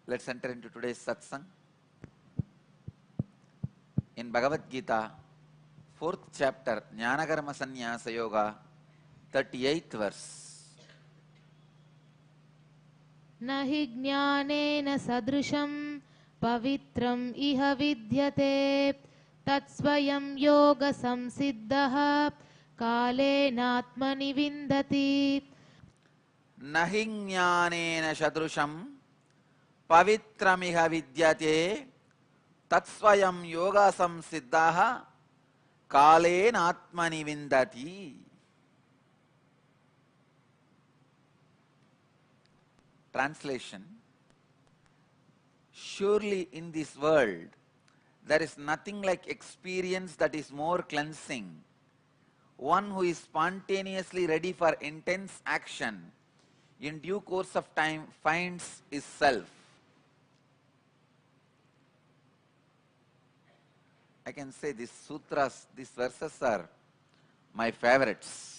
Let's enter into today's satsang. In Bhagavad Gita, 4th chapter, Jnanakarma Sannyasa Yoga, 38th verse. Nahi jnanena sadrusham pavitram iha vidyate tatsvayam yoga samsiddhaha kalenatmani vindati. Nahi jnanena sadrusham pavitramiha vidyate tatsvayam yoga samsiddhaha kalenatmani vindati. Translation: surely in this world there is nothing like experience that is more cleansing. One who is spontaneously ready for intense action in due course of time finds his self. I can say these sutras, these verses are my favorites.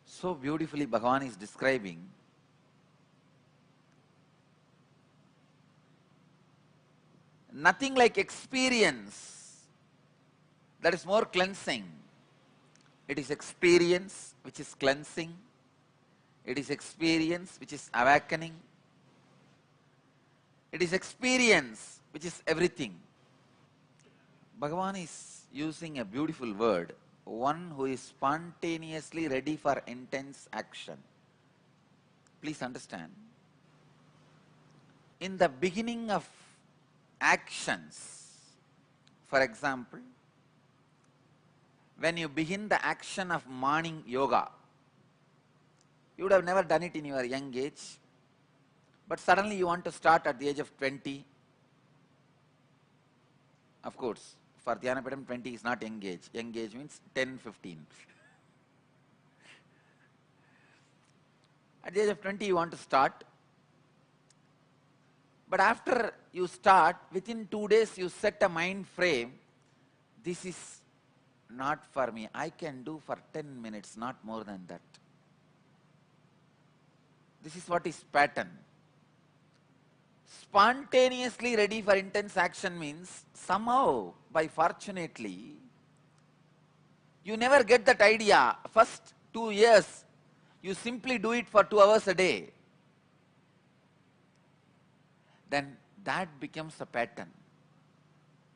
So beautifully Bhagavan is describing nothing like experience that is more cleansing. It is experience which is cleansing. It is experience which is awakening. It is experience which is everything. Bhagavan is using a beautiful word, one who is spontaneously ready for intense action. Please understand, in the beginning of actions, for example, when you begin the action of morning yoga, you would have never done it in your young age, but suddenly you want to start at the age of 20. Of course, for Dhyanapadam 20 is not young age. Young age means 10, 15. At the age of 20 you want to start. But after you start, within 2 days you set a mind frame. This is not for me. I can do for 10 minutes, not more than that. This is what is pattern. Spontaneously ready for intense action means somehow, by fortunately, you never get that idea. First 2 years, you simply do it for 2 hours a day. Then that becomes a pattern.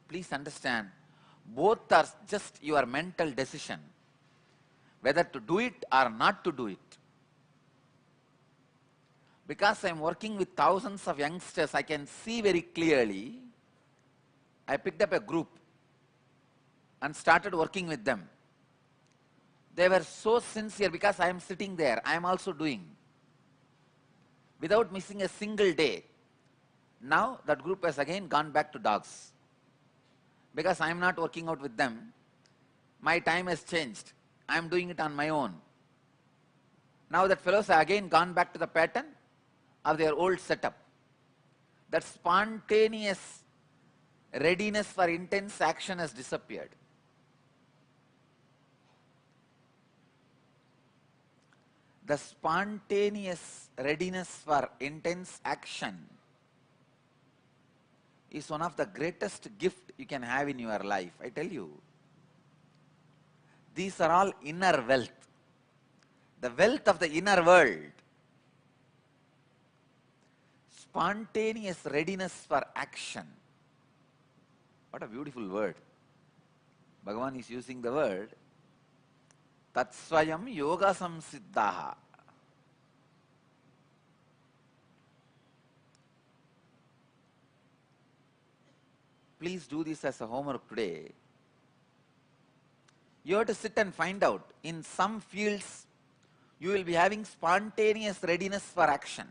Please understand, both are just your mental decision, whether to do it or not to do it. Because I am working with thousands of youngsters, I can see very clearly. I picked up a group and started working with them. They were so sincere because I am sitting there, I am also doing, without missing a single day. Now that group has again gone back to dogs. Because I am not working out with them, my time has changed. I am doing it on my own. Now that fellows have again gone back to the pattern of their old setup. That spontaneous readiness for intense action has disappeared. The spontaneous readiness for intense action is one of the greatest gift you can have in your life. I tell you, these are all inner wealth, the wealth of the inner world. Spontaneous readiness for action. What a beautiful word. Bhagavan is using the word Tatsvayam yoga samsiddhaha. Please do this as a homework today. You have to sit and find out. In some fields, you will be having spontaneous readiness for action.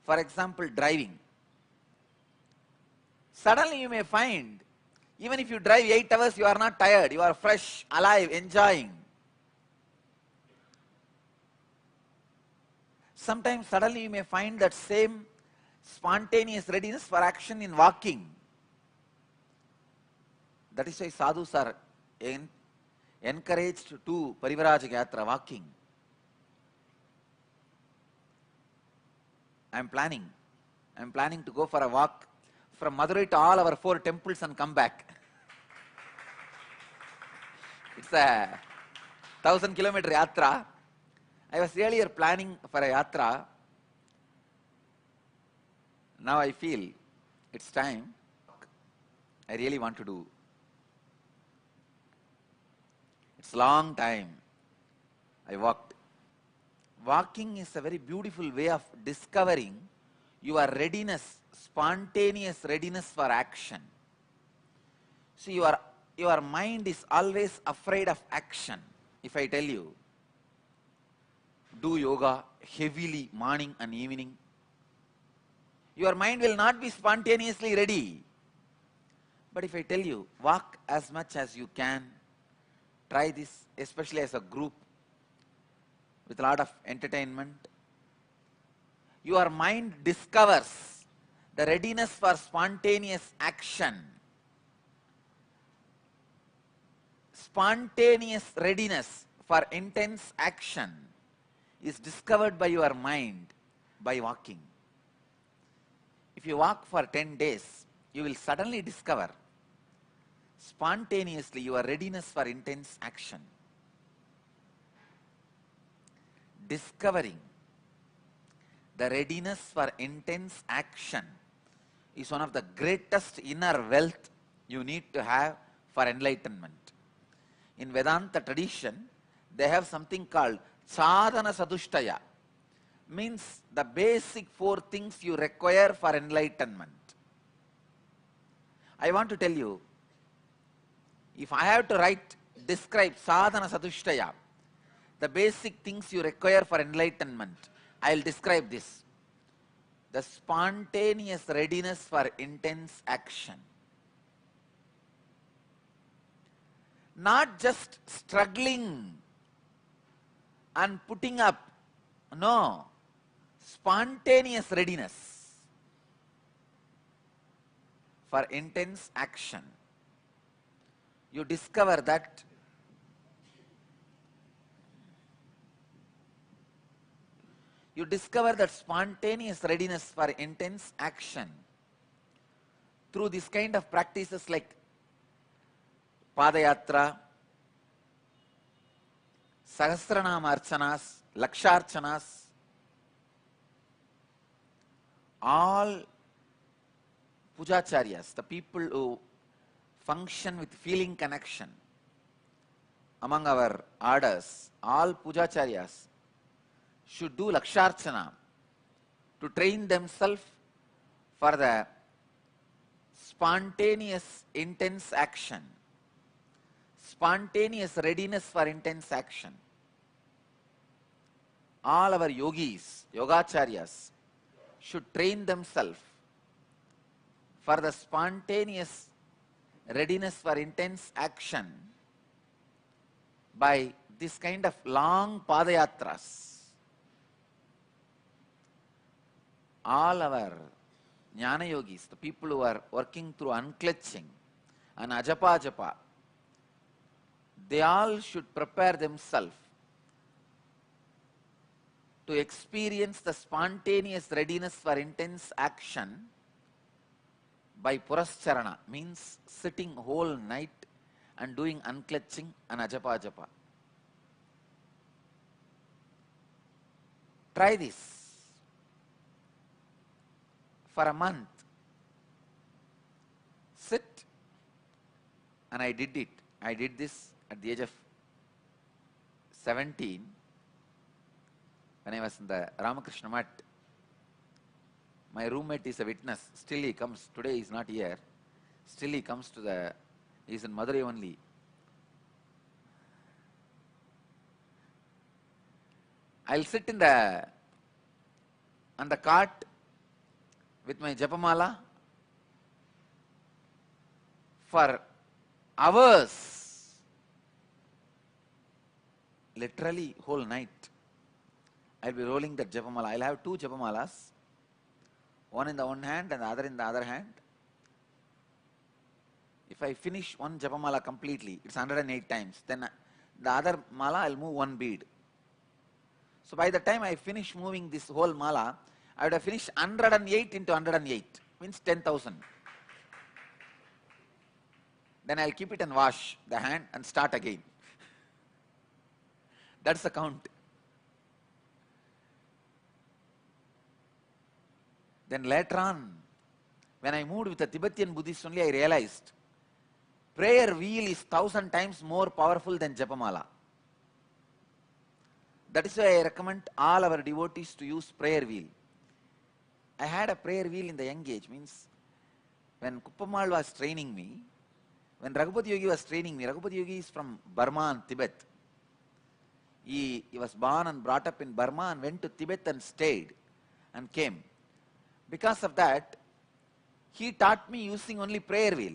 For example, driving. Suddenly you may find, even if you drive 8 hours, you are not tired. You are fresh, alive, enjoying. Sometimes suddenly you may find that same spontaneous readiness for action in walking. That is why sadhus are encouraged to do Parivrajaka Yatra, walking. I'm planning. I'm planning to go for a walk from Madurai to all our 4 temples and come back. It's a 1,000-kilometer yatra. I was earlier planning for a yatra. Now I feel it's time. I really want to do. It's long time I walked. Walking is a very beautiful way of discovering your readiness, spontaneous readiness for action. See, your mind is always afraid of action. If I tell you, do yoga heavily morning and evening, your mind will not be spontaneously ready. But if I tell you, walk as much as you can, try this, especially as a group, with a lot of entertainment, your mind discovers the readiness for spontaneous action. Spontaneous readiness for intense action is discovered by your mind by walking. If you walk for 10 days, you will suddenly discover spontaneously your readiness for intense action. Discovering the readiness for intense action is one of the greatest inner wealth you need to have for enlightenment. In Vedanta tradition, they have something called sadhana sadhushtaya, means the basic 4 things you require for enlightenment. I want to tell you, if I have to describe sadhana sadhushtaya, the basic things you require for enlightenment, I will describe this. The spontaneous readiness for intense action. Not just struggling and putting up, no, spontaneous readiness for intense action. You discover that spontaneous readiness for intense action through this kind of practices like Padayatra, Sahasranama Archanas, Laksharchanas, all Pujacharyas, the people who function with feeling connection among our orders, all Pujacharyas should do Laksharchana to train themselves for the spontaneous intense action, spontaneous readiness for intense action. All our yogis, yogacharyas should train themselves for the spontaneous readiness for intense action by this kind of long padayatras. All our jnana yogis, the people who are working through unclutching and ajapa japa, they all should prepare themselves to experience the spontaneous readiness for intense action by purascharana, means sitting whole night and doing unclutching and ajapa japa. Try this for a month. Sit, and I did it. I did this at the age of 17 when I was in the Ramakrishna Mutt. My roommate is a witness. Still he comes. Today he is not here. Still he comes to the, he is in Madurai only. I'll sit on the cart with my japamala for hours, literally whole night. I'll be rolling that japamala. I'll have 2 japamalas, one in the one hand and the other in the other hand. If I finish one japamala completely, it's 108 times. Then the other mala, I'll move one bead. So by the time I finish moving this whole mala, I would have finished 108 into 108, means 10,000. Then I'll keep it and wash the hand and start again. That's the count. Then later on, when I moved with the Tibetan Buddhists only, I realized prayer wheel is 1,000 times more powerful than Japamala. That is why I recommend all our devotees to use prayer wheel. I had a prayer wheel in the young age, means when Kuppamal was training me, when Raghupati Yogi was training me, Raghupati Yogi is from Burma and Tibet. He was born and brought up in Burma and went to Tibet and stayed and came. Because of that, he taught me using only prayer wheel.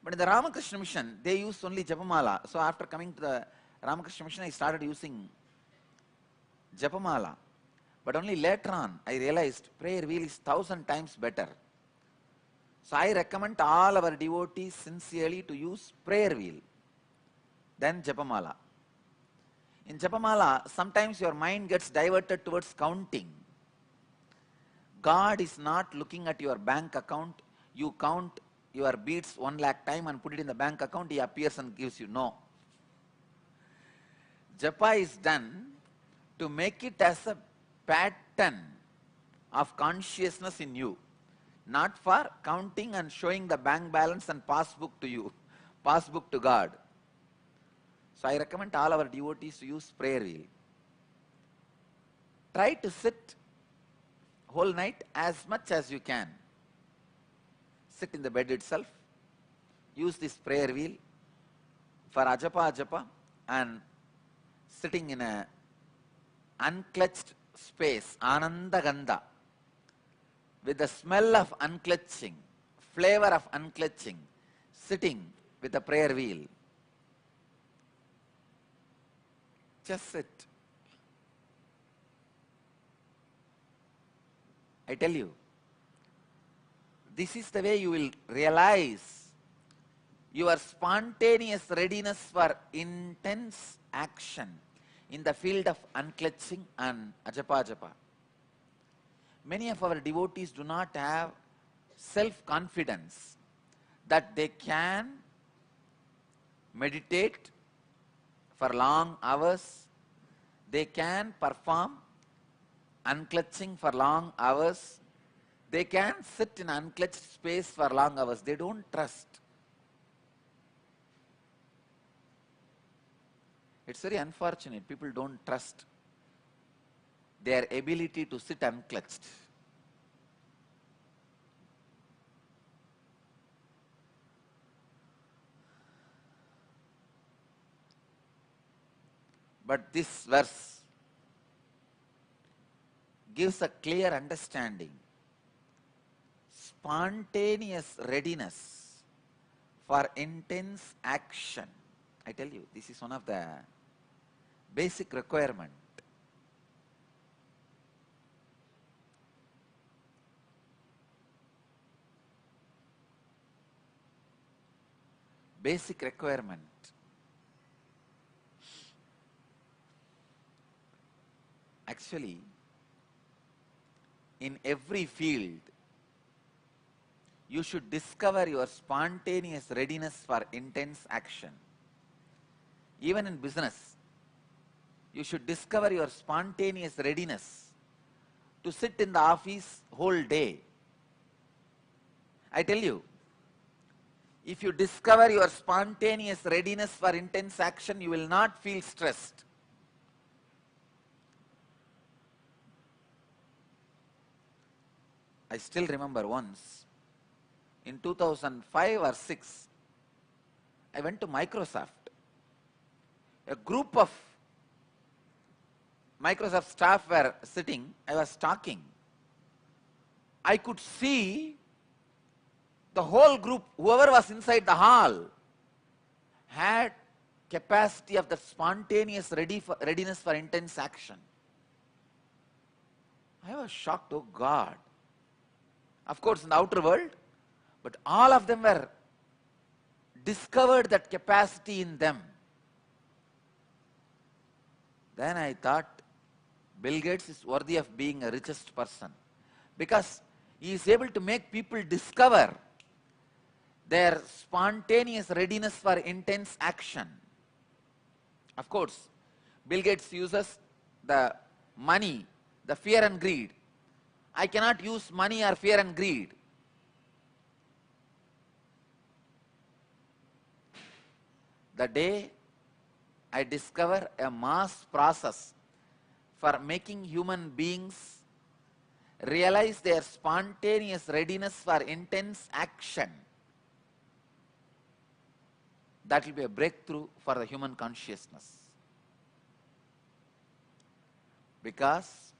But in the Ramakrishna mission, they use only Japamala. So after coming to the Ramakrishna mission, I started using Japamala. But only later on, I realized prayer wheel is 1,000 times better. So I recommend all our devotees sincerely to use prayer wheel than Japamala. In Japamala, sometimes your mind gets diverted towards counting. God is not looking at your bank account. You count your beads 1 lakh time and put it in the bank account, he appears and gives you. No. Japa is done to make it as a pattern of consciousness in you, not for counting and showing the bank balance and passbook to you, passbook to God. So I recommend all our devotees to use prayer wheel. Try to sit whole night as much as you can. Sit in the bed itself, use this prayer wheel for ajapa and sitting in a unclutched space, ananda gandha, with the smell of unclutching, flavor of unclutching, sitting with a prayer wheel. Just sit. I tell you, this is the way you will realize your spontaneous readiness for intense action in the field of unclutching and ajapa. Many of our devotees do not have self-confidence that they can meditate for long hours, they can perform unclutching for long hours, they can sit in unclutched space for long hours. They don't trust. It's very unfortunate. People don't trust their ability to sit unclutched. But this verse gives a clear understanding. Spontaneous readiness for intense action. I tell you, this is one of the basic requirement. Basic requirement. Actually, in every field, you should discover your spontaneous readiness for intense action. Even in business, you should discover your spontaneous readiness to sit in the office whole day. I tell you, if you discover your spontaneous readiness for intense action, you will not feel stressed. I still remember once, in 2005 or 6, I went to Microsoft. A group of Microsoft staff were sitting, I was talking. I could see the whole group, whoever was inside the hall, had capacity of the spontaneous readiness for intense action. I was shocked, oh God. Of course, in the outer world, but all of them were discovered that capacity in them. Then I thought, Bill Gates is worthy of being a richest person because he is able to make people discover their spontaneous readiness for intense action. Of course, Bill Gates uses the money, the fear and greed. I cannot use money or fear and greed. The day I discover a mass process for making human beings realize their spontaneous readiness for intense action, that will be a breakthrough for the human consciousness. Because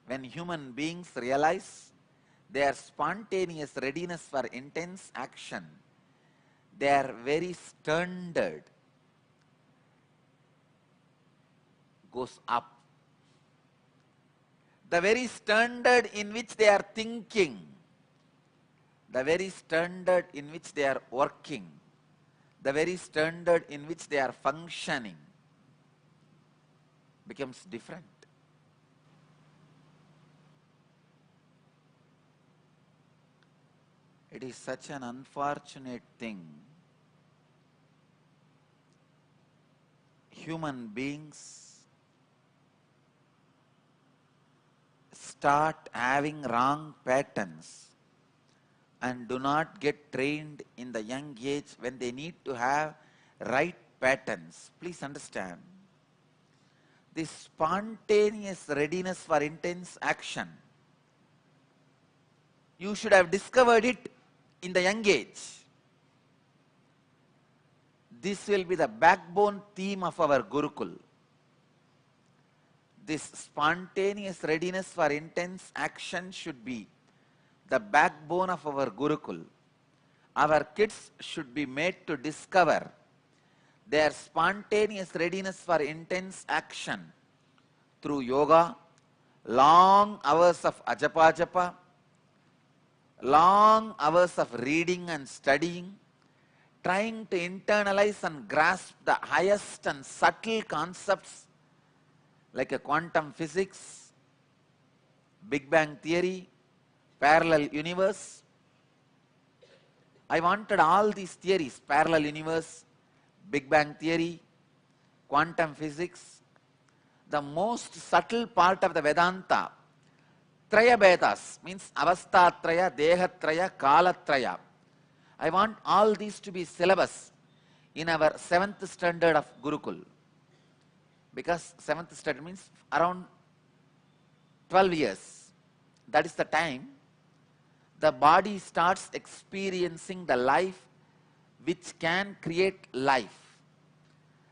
when human beings realize their spontaneous readiness for intense action, their very standard goes up. The very standard in which they are thinking, the very standard in which they are working, the very standard in which they are functioning becomes different. It is such an unfortunate thing. Human beings start having wrong patterns and do not get trained in the young age when they need to have right patterns. Please understand, this spontaneous readiness for intense action, you should have discovered it in the young age. This will be the backbone theme of our Gurukul. This spontaneous readiness for intense action should be the backbone of our Gurukul. Our kids should be made to discover their spontaneous readiness for intense action through yoga, long hours of ajapa japa, long hours of reading and studying, trying to internalize and grasp the highest and subtle concepts like a quantum physics, Big Bang theory, parallel universe. I wanted all these theories, parallel universe, Big Bang theory, quantum physics, the most subtle part of the Vedanta, Traya Vedas, means Avastatraya, Dehatraya, Kalatraya. I want all these to be syllabus in our 7th standard of Gurukul. Because 7th standard means around 12 years. That is the time the body starts experiencing the life which can create life.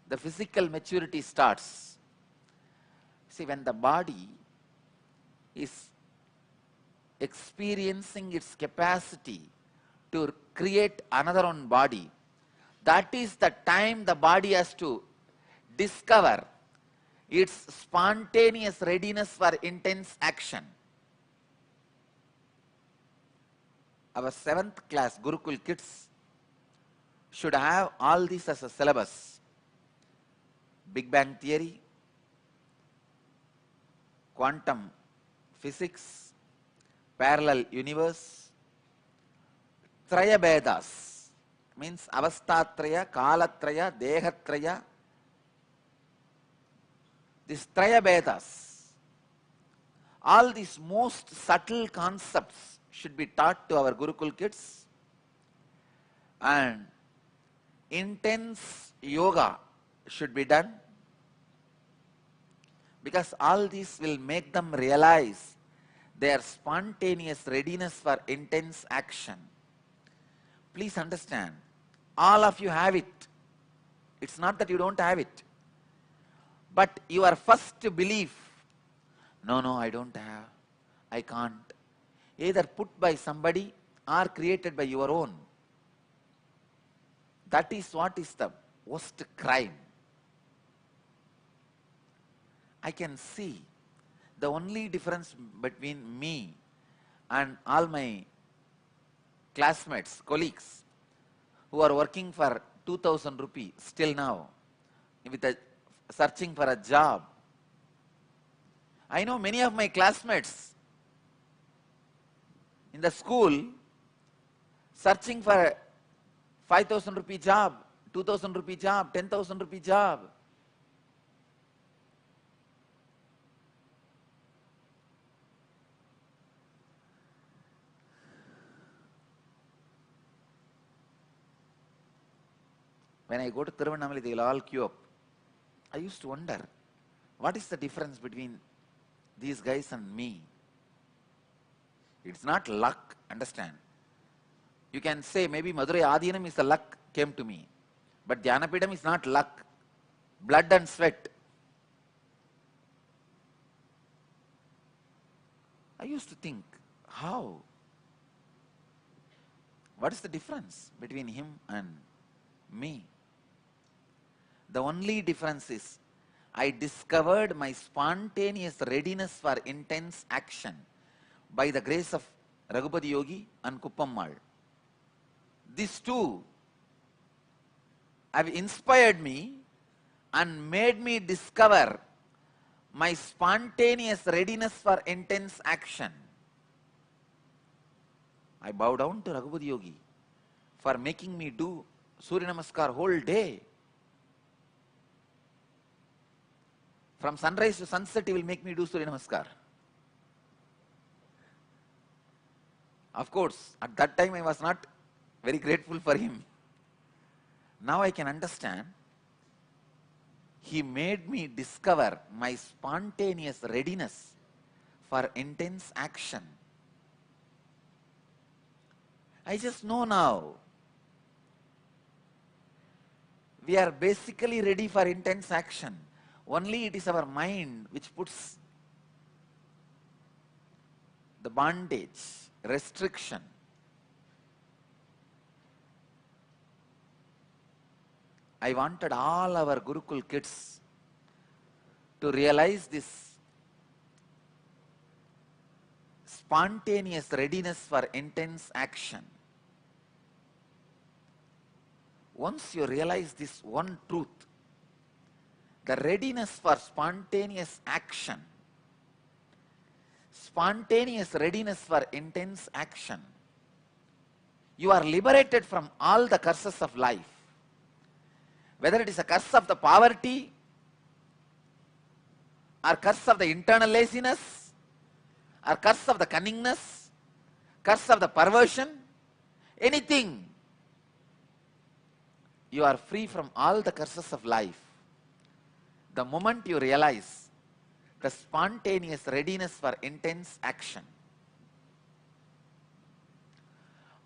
The physical maturity starts. See, when the body is experiencing its capacity to create another own body, that is the time the body has to discover its spontaneous readiness for intense action. Our 7th class Gurukul kids should have all this as a syllabus. Big Bang theory, quantum physics, parallel universe, Traya Vedas, means Avastatraya, Kalatraya, Dehatraya. This Traya Vedas, all these most subtle concepts should be taught to our Gurukul kids, and intense yoga should be done, because all these will make them realize their spontaneous readiness for intense action. Please understand, all of you have it. It's not that you don't have it. But your first belief, no, I don't have, I can't, either put by somebody or created by your own. That is what is the worst crime. I can see the only difference between me and all my classmates, colleagues, who are working for 2,000 rupees still now, with a searching for a job. I know many of my classmates in the school searching for a 5,000 rupee job, 2,000 rupee job, 10,000 rupee job. When I go to Tiruvannamalai, they will all queue up. I used to wonder, what is the difference between these guys and me? It's not luck, understand. You can say maybe Madurai Adinam is the luck came to me. But Dhyanapidam is not luck, blood and sweat. I used to think, how? What is the difference between him and me? The only difference is, I discovered my spontaneous readiness for intense action by the grace of Raghupati Yogi and Kuppammal. These two have inspired me and made me discover my spontaneous readiness for intense action. I bow down to Raghupati Yogi for making me do Surya Namaskar whole day. From sunrise to sunset, he will make me do Surya Namaskar. Of course, at that time I was not very grateful for him. Now I can understand. He made me discover my spontaneous readiness for intense action. I just know now. We are basically ready for intense action. Only it is our mind which puts the bondage, restriction. I wanted all our Gurukul kids to realize this spontaneous readiness for intense action. Once you realize this one truth, the readiness for spontaneous action, spontaneous readiness for intense action, you are liberated from all the curses of life. Whether it is a curse of the poverty, or curse of the internal laziness, or curse of the cunningness, curse of the perversion, anything, you are free from all the curses of life. The moment you realize the spontaneous readiness for intense action.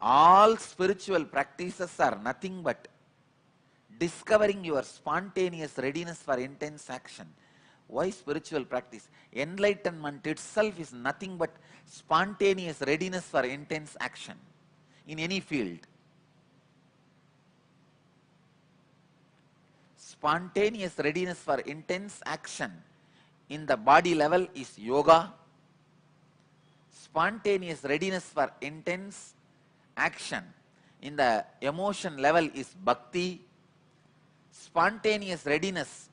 All spiritual practices are nothing but discovering your spontaneous readiness for intense action. Why spiritual practice? Enlightenment itself is nothing but spontaneous readiness for intense action in any field. Spontaneous readiness for intense action in the body level is yoga. Spontaneous readiness for intense action in the emotion level is bhakti. Spontaneous readiness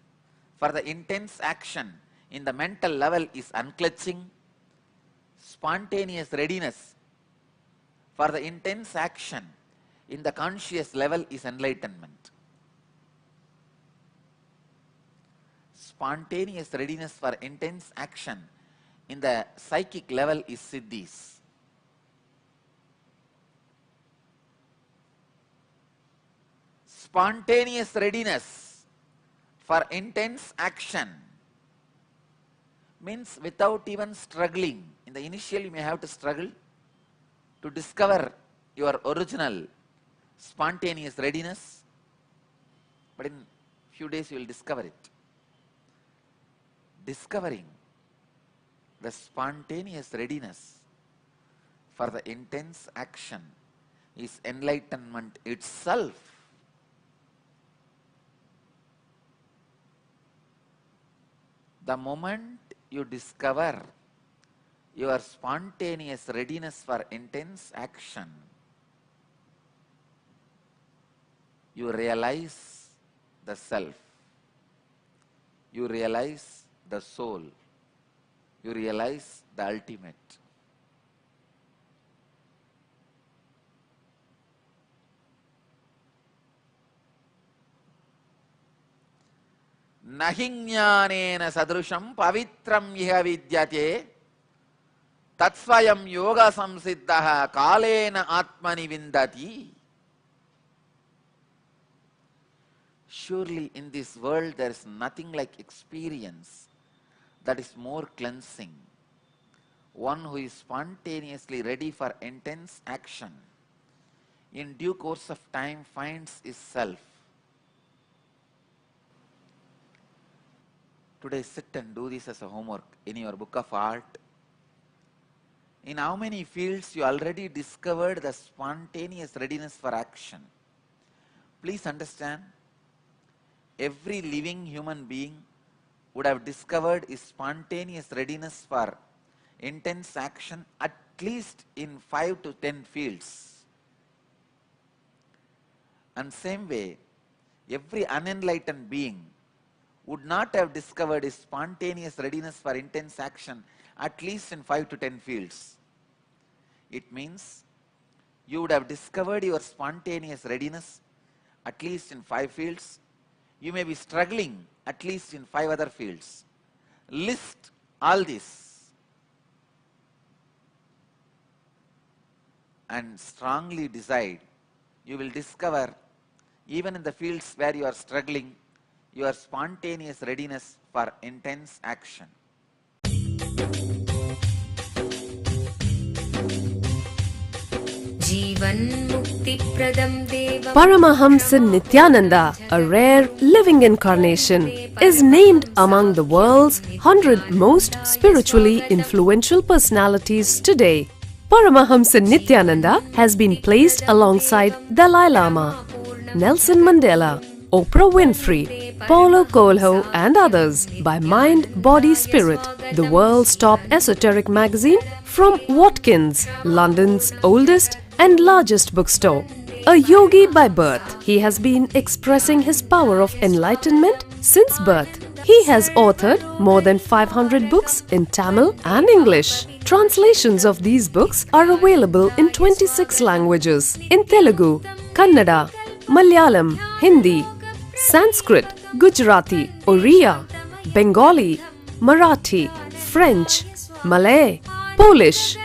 for the intense action in the mental level is unclutching. Spontaneous readiness for the intense action in the conscious level is enlightenment. Spontaneous readiness for intense action in the psychic level is siddhis. Spontaneous readiness for intense action means without even struggling. In the initial you may have to struggle to discover your original spontaneous readiness, but in few days you will discover it. Discovering the spontaneous readiness for the intense action is enlightenment itself. The moment you discover your spontaneous readiness for intense action, you realize the self. You realize the soul. you realize the ultimate. Nahinyanena sadrusham pavitram iha vidyate tatsvayam yoga samsiddhaha kalena atmani vindati. Surely in this world there is nothing like experience that is more cleansing. One who is spontaneously ready for intense action, in due course of time finds his self. Today sit and do this as a homework in your book of art. In how many fields you already discovered the spontaneous readiness for action? Please understand, every living human being would have discovered his spontaneous readiness for intense action at least in 5 to 10 fields. And same way, every unenlightened being would not have discovered his spontaneous readiness for intense action at least in 5 to 10 fields. It means you would have discovered your spontaneous readiness at least in 5 fields. You may be struggling at least in 5 other fields. List all this and strongly decide. You will discover, even in the fields where you are struggling, your spontaneous readiness for intense action. Paramahamsa Nithyananda, a rare living incarnation, is named among the world's 100 most spiritually influential personalities today. Paramahamsa Nithyananda has been placed alongside Dalai Lama, Nelson Mandela, Oprah Winfrey, Paulo Coelho and others by Mind, Body, Spirit, the world's top esoteric magazine from Watkins, London's oldest and largest bookstore. A yogi by birth, he has been expressing his power of enlightenment since birth. He has authored more than 500 books in Tamil and English. Translations of these books are available in 26 languages in Telugu, Kannada, Malayalam, Hindi, Sanskrit, Gujarati, Oriya, Bengali, Marathi, French, Malay, Polish,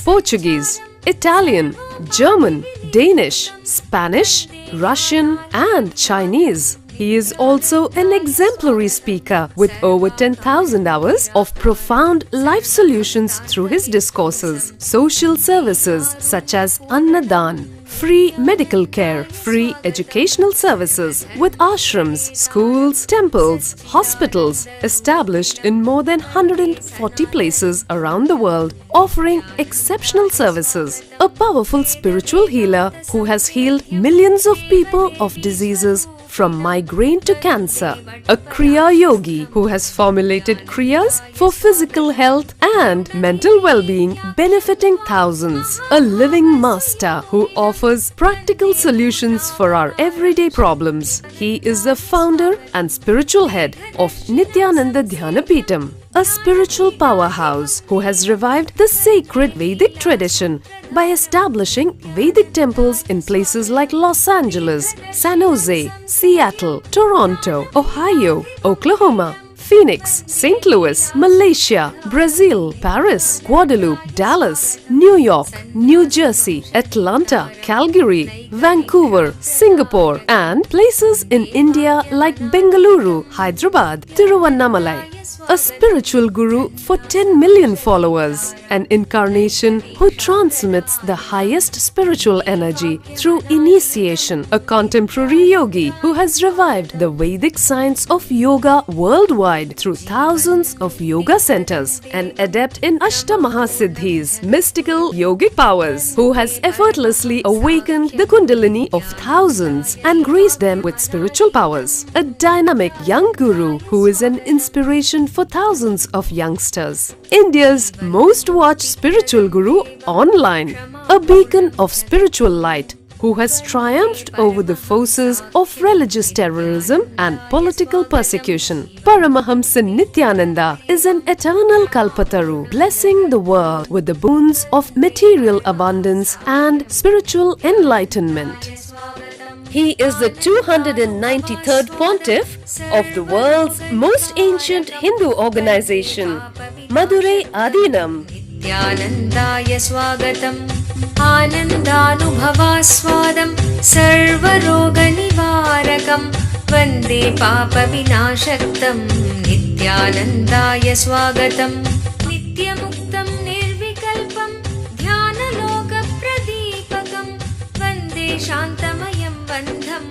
Portuguese, Italian, German, Danish, Spanish, Russian and Chinese. He is also an exemplary speaker with over 10,000 hours of profound life solutions through his discourses. Social services such as Annadan, free medical care, free educational services with ashrams, schools, temples, hospitals established in more than 140 places around the world, offering exceptional services. A powerful spiritual healer who has healed millions of people of diseases from migraine to cancer. A Kriya Yogi who has formulated Kriyas for physical health and mental well-being, benefiting thousands. A living master who offers practical solutions for our everyday problems. He is the founder and spiritual head of Nithyananda Dhyanapitham, a spiritual powerhouse who has revived the sacred Vedic tradition by establishing Vedic temples in places like Los Angeles, San Jose, Seattle, Toronto, Ohio, Oklahoma, Phoenix, St. Louis, Malaysia, Brazil, Paris, Guadeloupe, Dallas, New York, New Jersey, Atlanta, Calgary, Vancouver, Singapore, and places in India like Bengaluru, Hyderabad, Tiruvannamalai. A spiritual guru for 10 million followers, an incarnation who transmits the highest spiritual energy through initiation, a contemporary yogi who has revived the Vedic science of yoga worldwide through thousands of yoga centers, an adept in Ashtamahasiddhis, mystical yogic powers, who has effortlessly awakened the Kundalini of thousands and graced them with spiritual powers, a dynamic young guru who is an inspiration for thousands of youngsters, India's most watched spiritual guru online, a beacon of spiritual light who who has triumphed over the forces of religious terrorism and political persecution. Paramahamsa Nithyananda is an eternal Kalpataru, blessing the world with the boons of material abundance and spiritual enlightenment. He is the 293rd Pontiff of the world's most ancient Hindu organization, Madurai Adinam. Nithyanandaya swagatam Anandanubhavaswadam Sarvaroga nivarakam Vande papa vinashaktam Nithyanandaya swagatam Nityamuktam nirvikalpam Dhyana loka pradipakam Vande shantamayam bandham